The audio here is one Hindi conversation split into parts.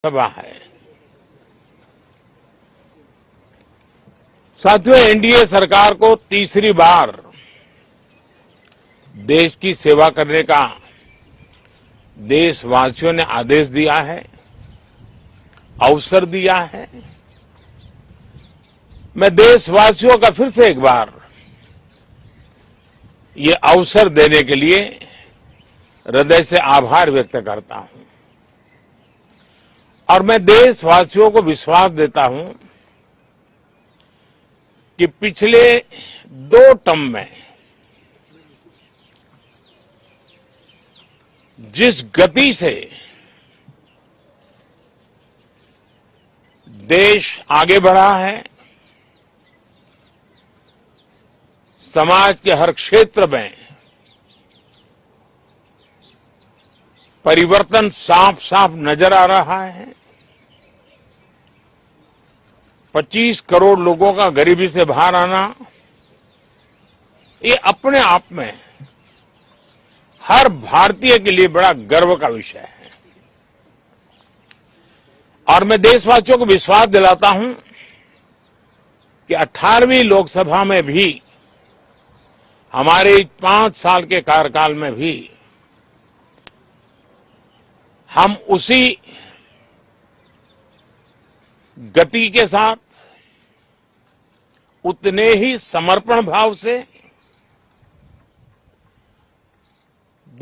सभा है। साथियों, एनडीए सरकार को तीसरी बार देश की सेवा करने का देशवासियों ने आदेश दिया है, अवसर दिया है। मैं देशवासियों का फिर से एक बार ये अवसर देने के लिए हृदय से आभार व्यक्त करता हूं और मैं देशवासियों को विश्वास देता हूं कि पिछले 2 टर्म में जिस गति से देश आगे बढ़ा है, समाज के हर क्षेत्र में परिवर्तन साफ साफ नजर आ रहा है। 25 करोड़ लोगों का गरीबी से बाहर आना, ये अपने आप में हर भारतीय के लिए बड़ा गर्व का विषय है। और मैं देशवासियों को विश्वास दिलाता हूं कि 18वीं लोकसभा में भी, हमारे 5 साल के कार्यकाल में भी, हम उसी गति के साथ, उतने ही समर्पण भाव से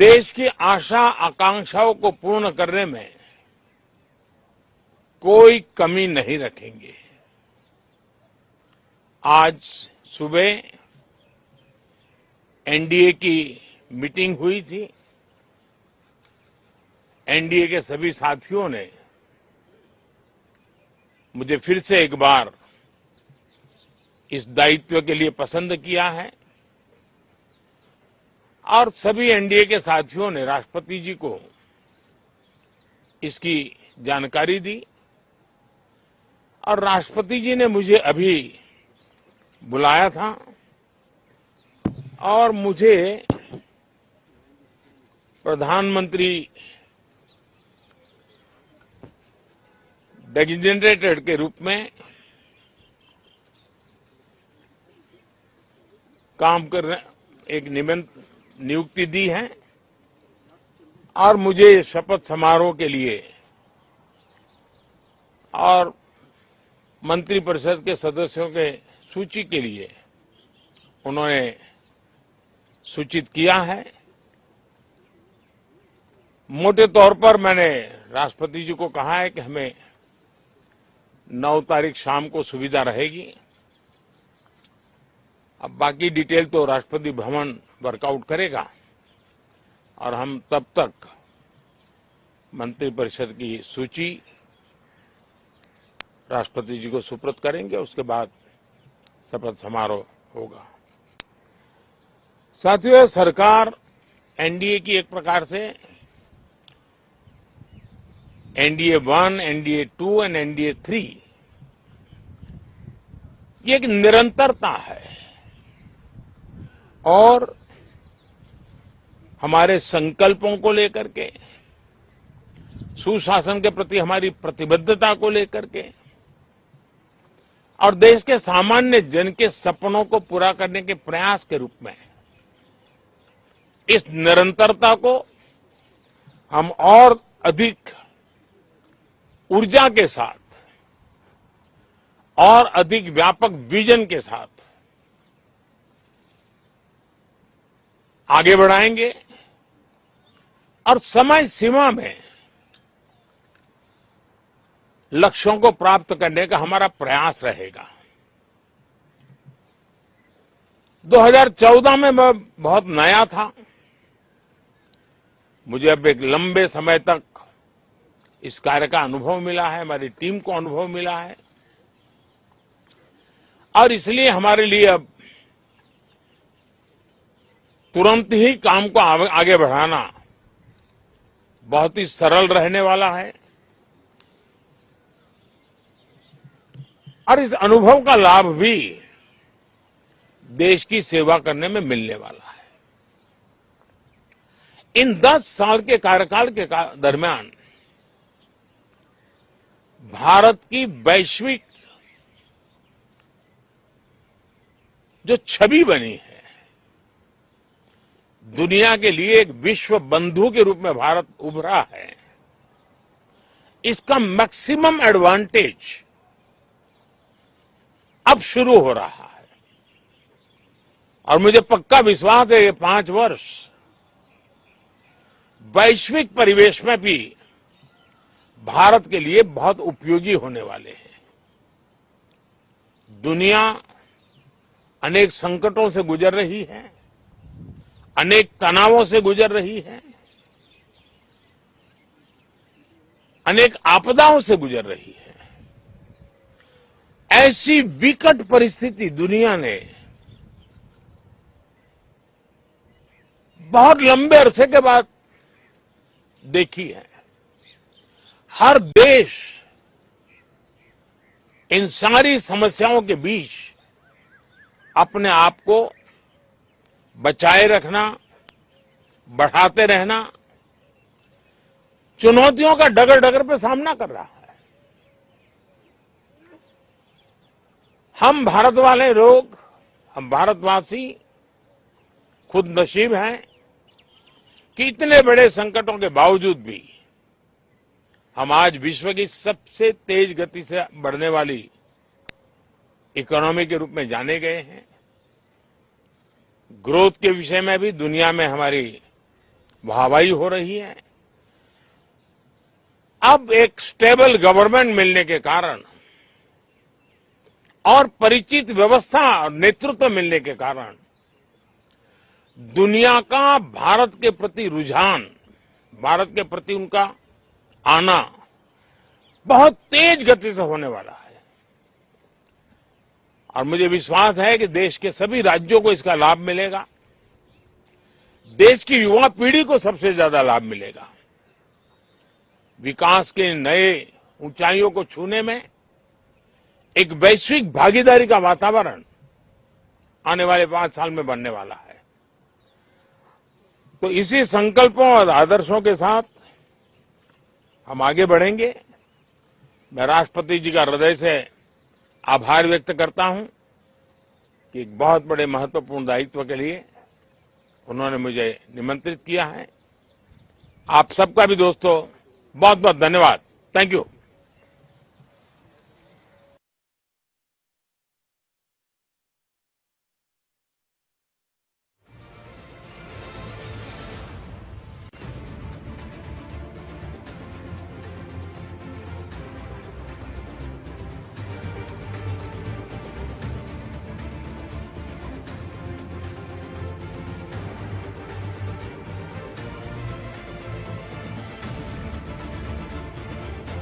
देश की आशा आकांक्षाओं को पूर्ण करने में कोई कमी नहीं रखेंगे। आज सुबह एनडीए की मीटिंग हुई थी। एनडीए के सभी साथियों ने मुझे फिर से एक बार इस दायित्व के लिए पसंद किया है और सभी एनडीए के साथियों ने राष्ट्रपति जी को इसकी जानकारी दी और राष्ट्रपति जी ने मुझे अभी बुलाया था और मुझे प्रधानमंत्री डेजिग्नेटेड के रूप में काम करने एक नियुक्ति दी है और मुझे शपथ समारोह के लिए और मंत्रिपरिषद के सदस्यों के सूची के लिए उन्होंने सूचित किया है। मोटे तौर पर मैंने राष्ट्रपति जी को कहा है कि हमें 9 तारीख शाम को सुविधा रहेगी। अब बाकी डिटेल तो राष्ट्रपति भवन वर्कआउट करेगा और हम तब तक मंत्रिपरिषद की सूची राष्ट्रपति जी को सुपुर्द करेंगे। उसके बाद शपथ समारोह होगा। साथियों, सरकार एनडीए की एक प्रकार से एनडीए 1, एनडीए 2 और एनडीए 3 ये एक निरंतरता है और हमारे संकल्पों को लेकर के, सुशासन के प्रति हमारी प्रतिबद्धता को लेकर के और देश के सामान्य जन के सपनों को पूरा करने के प्रयास के रूप में इस निरंतरता को हम और अधिक ऊर्जा के साथ और अधिक व्यापक विजन के साथ आगे बढ़ाएंगे और समय सीमा में लक्ष्यों को प्राप्त करने का हमारा प्रयास रहेगा। 2014 में मैं बहुत नया था। मुझे अब एक लंबे समय तक इस कार्य का अनुभव मिला है, हमारी टीम को अनुभव मिला है और इसलिए हमारे लिए अब तुरंत ही काम को आगे बढ़ाना बहुत ही सरल रहने वाला है और इस अनुभव का लाभ भी देश की सेवा करने में मिलने वाला है। इन 10 साल के कार्यकाल के दरमियान भारत की वैश्विक जो छवि बनी है, दुनिया के लिए एक विश्व बंधु के रूप में भारत उभरा है, इसका मैक्सिमम एडवांटेज अब शुरू हो रहा है। और मुझे पक्का विश्वास है ये 5 वर्ष वैश्विक परिवेश में भी भारत के लिए बहुत उपयोगी होने वाले हैं। दुनिया अनेक संकटों से गुजर रही है, अनेक तनावों से गुजर रही है, अनेक आपदाओं से गुजर रही है। ऐसी विकट परिस्थिति दुनिया ने बहुत लंबे अरसे के बाद देखी है। हर देश इन सारी समस्याओं के बीच अपने आप को बचाए रखना, बढ़ाते रहना, चुनौतियों का डगर डगर पे सामना कर रहा है। हम भारत वाले लोग, हम भारतवासी खुद नसीब हैं कि इतने बड़े संकटों के बावजूद भी हम आज विश्व की सबसे तेज गति से बढ़ने वाली इकोनॉमी के रूप में जाने गए हैं। ग्रोथ के विषय में भी दुनिया में हमारी वाहवाही हो रही है। अब एक स्टेबल गवर्नमेंट मिलने के कारण और परिचित व्यवस्था और नेतृत्व मिलने के कारण दुनिया का भारत के प्रति रुझान, भारत के प्रति उनका आना बहुत तेज गति से होने वाला है। और मुझे विश्वास है कि देश के सभी राज्यों को इसका लाभ मिलेगा। देश की युवा पीढ़ी को सबसे ज्यादा लाभ मिलेगा। विकास के नए ऊंचाइयों को छूने में एक वैश्विक भागीदारी का वातावरण आने वाले 5 साल में बनने वाला है। तो इसी संकल्पों और आदर्शों के साथ हम आगे बढ़ेंगे। मैं राष्ट्रपति जी का हृदय से आभार व्यक्त करता हूं कि एक बहुत बड़े महत्वपूर्ण दायित्व के लिए उन्होंने मुझे निमंत्रित किया है। आप सबका भी दोस्तों बहुत बहुत धन्यवाद। Thank you.